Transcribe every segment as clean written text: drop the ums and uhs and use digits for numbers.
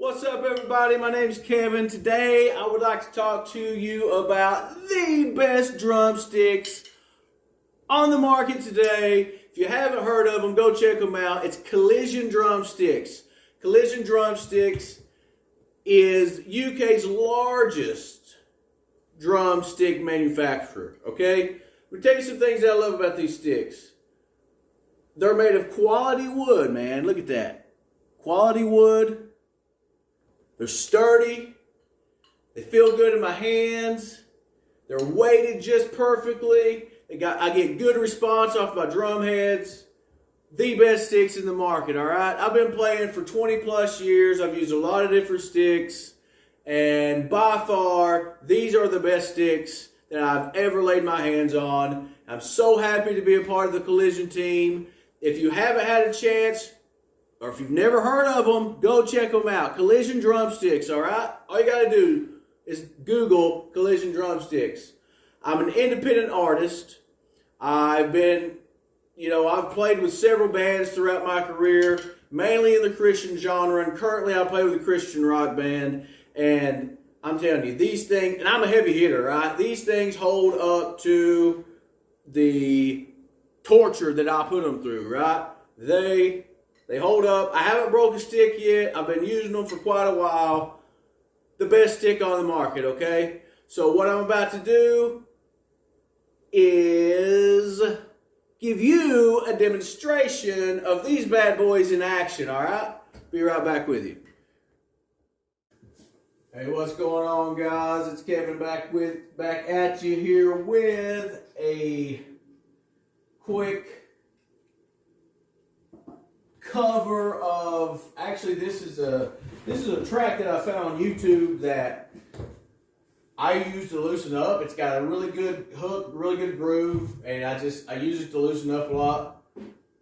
What's up, everybody? My name's Kevin. Today I would like to talk to you about the best drumsticks on the market today. If you haven't heard of them, go check them out. It's Collision Drumsticks. Collision Drumsticks is UK's largest drumstick manufacturer, okay? We'll tell you some things that I love about these sticks. They're made of quality wood, man. Look at that. Quality wood. They're sturdy. They feel good in my hands. They're weighted just perfectly. I get good response off my drum heads. The best sticks in the market, all right? I've been playing for 20 plus years. I've used a lot of different sticks. And by far, these are the best sticks that I've ever laid my hands on. I'm so happy to be a part of the Collision team. If you haven't had a chance, or if you've never heard of them, go check them out. Collision Drumsticks, all right? All you got to do is Google Collision Drumsticks. I'm an independent artist. I've played with several bands throughout my career, mainly in the Christian genre, and currently I play with a Christian rock band. And I'm telling you, these things, and I'm a heavy hitter, right? These things hold up to the torture that I put them through, right? They hold up. I haven't broke a stick yet. I've been using them for quite a while. The best stick on the market, okay? So what I'm about to do is give you a demonstration of these bad boys in action, all right? Be right back with you. Hey, what's going on, guys? It's Kevin back at you here with a quick cover of, actually this is a track that I found on YouTube that I use to loosen up. It's got a really good hook, really good groove, and I use it to loosen up a lot.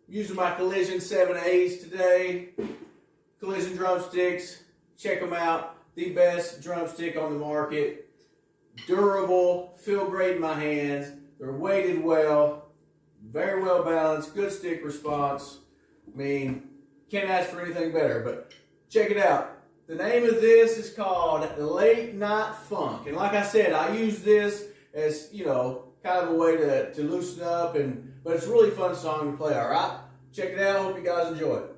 Using my Collision 7As today. Collision Drumsticks, check them out. The best drumstick on the market. Durable, feel great in my hands. They're weighted well, very well balanced, good stick response. I mean, can't ask for anything better, but check it out. The name of this is called Late Night Funk. And like I said, I use this as, kind of a way to loosen up, but it's a really fun song to play, all right? Check it out. Hope you guys enjoy it.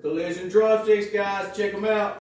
Collision Drumsticks, guys. Check them out.